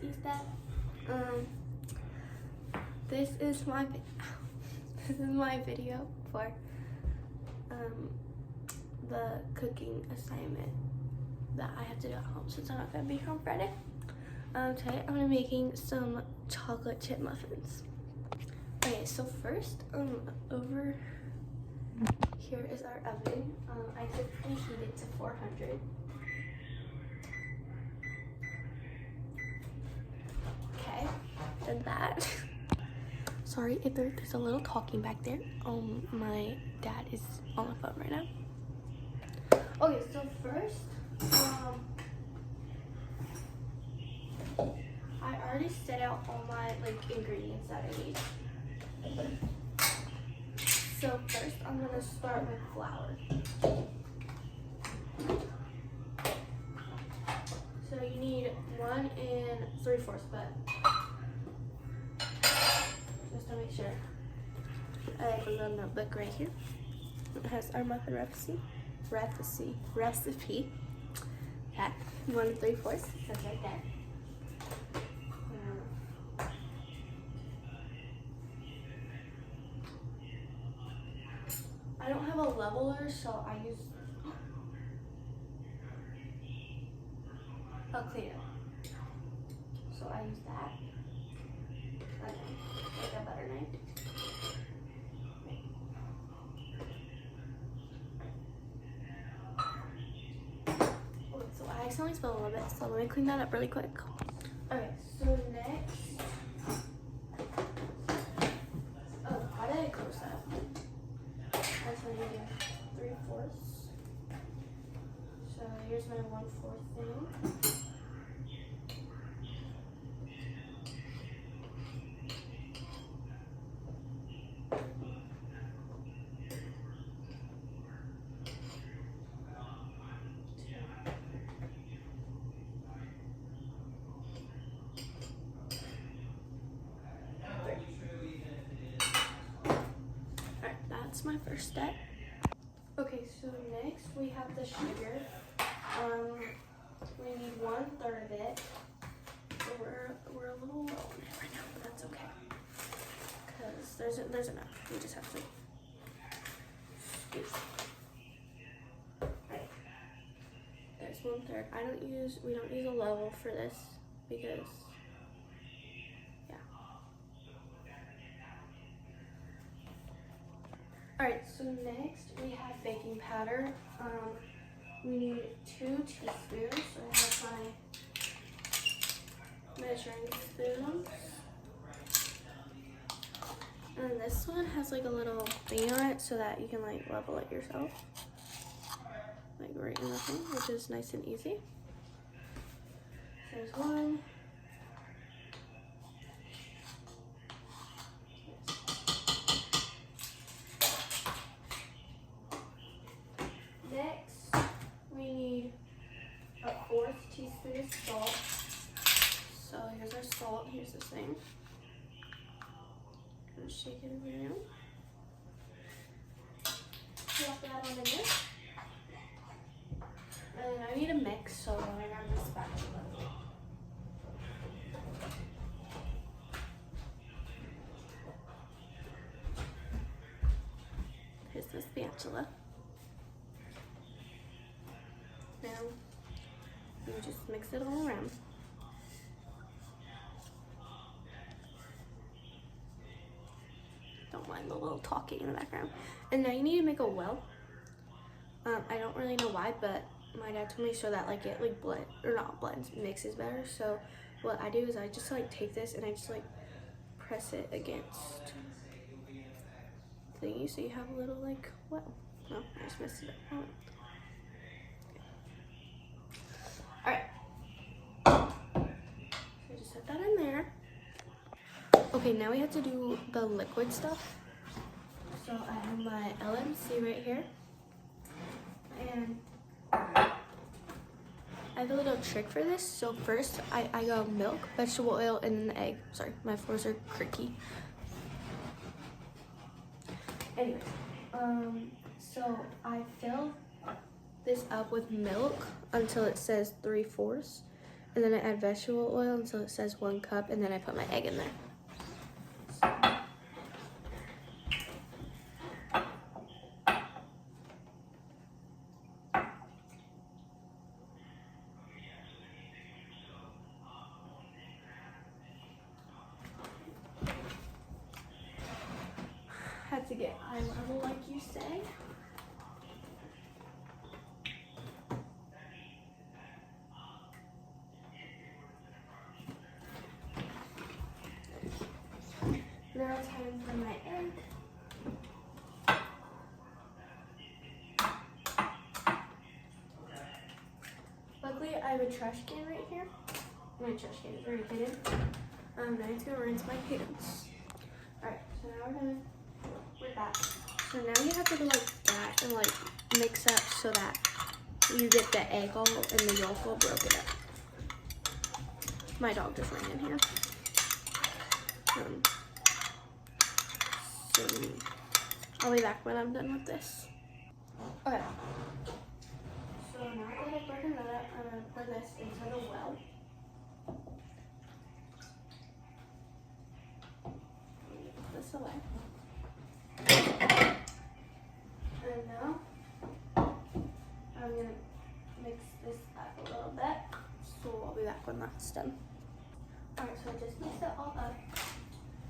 is that this is my video for the cooking assignment that I have to do at home since I'm not gonna be here on Friday. Today I'm gonna be making some chocolate chip muffins. Okay, so first, over here is our oven. I typically heat it to 400. Okay, done that. Sorry if there's a little talking back there. My dad is on the phone right now. Okay, so first, I already set out all my ingredients that I need. So first, I'm gonna start with flour. So you need 1 3/4 but just to make sure. I have a little notebook right here. It has our muffin recipe. That 1 3/4. That's right there. I don't have a leveler, so I use a cleaner. So I use that. Like a butter knife. Okay, so I accidentally spilled a little bit, so let me clean that up really quick. Okay, so next. Oh, how did I close that? That's what I do 3/4. So here's my 1/4 thing. Alright, that's my first step. Okay, so next we have the sugar. We need 1/3 of it. So we're a little low on it right now, but that's okay. Cause there's enough. We just have to squeeze. Alright. There's 1/3. We don't use a level for this because Alright, so next we have baking powder. We need 2 teaspoons. So I have my measuring spoons. And this one has like a little thing on it so that you can like level it yourself. Like right in the thing, which is nice and easy. There's one. Next, we need a 1/4 teaspoon of salt. So here's our salt. Here's this thing. Gonna shake it around. Drop that on in there. And I need a mix, so I grab this spatula. Here's the spatula. Now, you just mix it all around. Don't mind the little talking in the background. And now you need to make a well. I don't really know why, but my dad told me so that like it like mixes better. So what I do is I just like take this and I just like press it against thingy, so you have a little like well. No, I just messed it up. Alright, so just set that in there. Okay, now we have to do the liquid stuff. So I have my LMC right here. And I have a little trick for this. So first I go milk, vegetable oil, and then the egg. Sorry, my floors are creaky. Anyway, so I fill this up with milk until it says 3/4. And then I add vegetable oil, and so it says 1 cup, and then I put my egg in there. Had to get eye level, like you say. Now it's time for my egg. Luckily, I have a trash can right here. My trash can is already hidden. Now I'm gonna rinse my hands. Alright, so now we're done with that. So now you have to go like that and like mix up so that you get the egg all and the yolk all broken up. My dog just ran in here. So I'll be back when I'm done with this. Okay. So now that I've broken that up, I'm gonna pour this into the well. Put this away. And now I'm gonna mix this up a little bit. So I'll be back when that's done. Alright, so I just mixed it all up.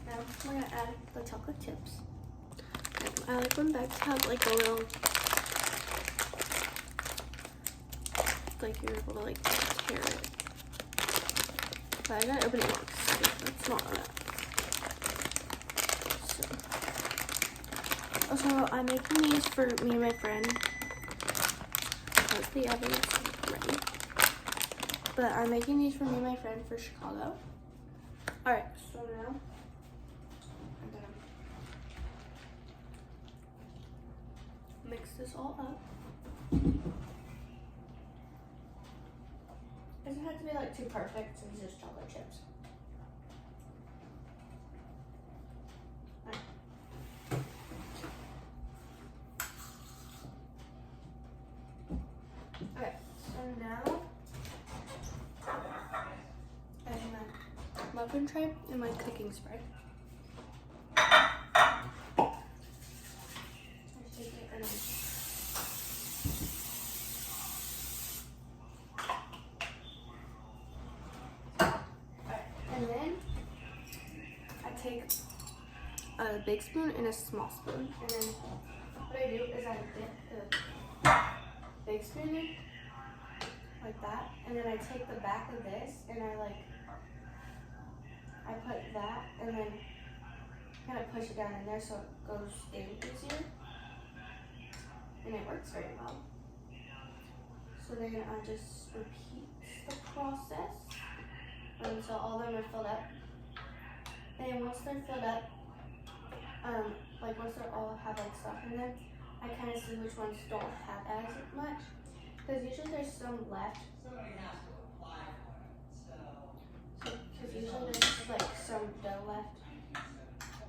Now we're gonna add the chocolate chips. I like when bags have like a little, like you're able to like tear it. But I gotta open it once. That's not on it. So, also, I'm making these for me and my friend. Because the oven is ready. But I'm making these for me and my friend for Chicago. Alright, so now I'm gonna mix this all up. It doesn't have to be like too perfect since it's just chocolate chips. Alright. Okay, so now I have my muffin tray and my cooking spray. And then I take a big spoon and a small spoon, and then what I do is I dip the big spoon in like that, and then I take the back of this and I put that and then kind of push it down in there so it goes in easier, and it works very well. So then I just repeat the process until all of them are filled up. And once they're filled up, like once they all have like stuff in them, I kind of see which ones don't have as much, because usually there's some left. Because usually there's like some dough left.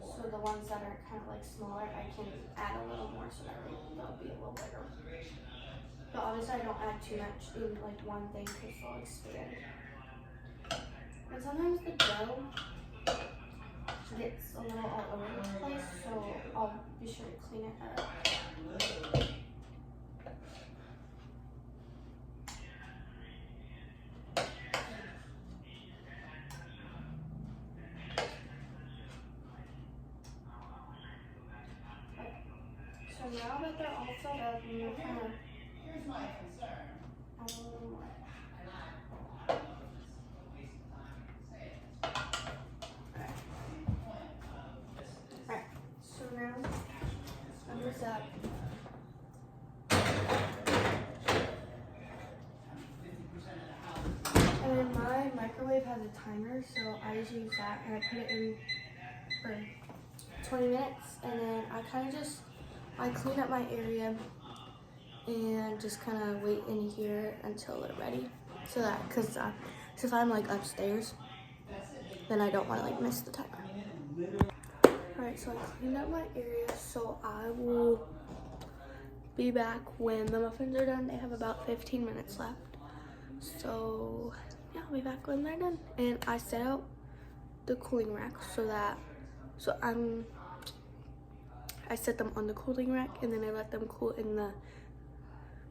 So the ones that are kind of like smaller, I can add a little more so that they'll be a little bigger. But obviously I don't add too much in like one thing because they'll expand. And sometimes the dough gets a little all over the place, so I'll be sure to clean it up. So now that they're all filled up, I'm gonna kind of add a little more. Alright, so now I'm this up. And then my microwave has a timer, so I usually use that and I put it in for 20 minutes, and then I clean up my area and just kind of wait in here until they're ready. So that, because if I'm like upstairs, then I don't want to like miss the timer. Alright, so I cleaned up my area, so I will be back when the muffins are done. They have about 15 minutes left. So, yeah. I'll be back when they're done. And I set out the cooling rack I set them on the cooling rack, and then I let them cool in the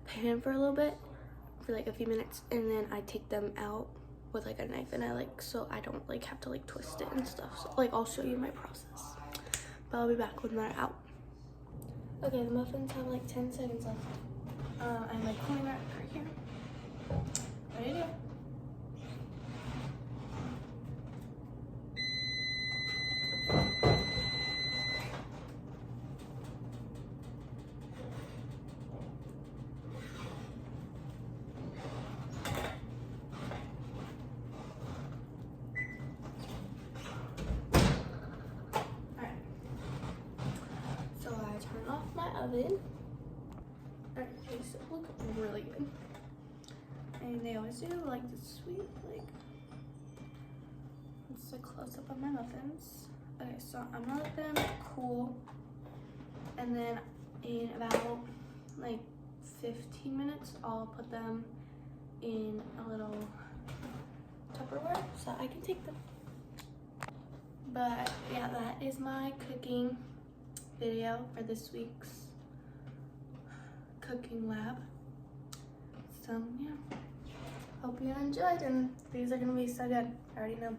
pan for a little bit, for like a few minutes, and then I take them out with like a knife, and so I don't like have to like twist it and stuff. So like I'll show you my process, but I'll be back when they're out. Okay, the muffins have like 10 seconds left. I'm like cooling rack right here. Ready to go. Turn off my oven. Alright, these look really good. And they always do like the sweet, like, it's a close up of my muffins. Okay, so I'm gonna let them cool, and then in about like 15 minutes, I'll put them in a little Tupperware so I can take them. But yeah, that is my cooking video for this week's cooking lab. So yeah, hope you enjoyed, and these are gonna be so good. I already know.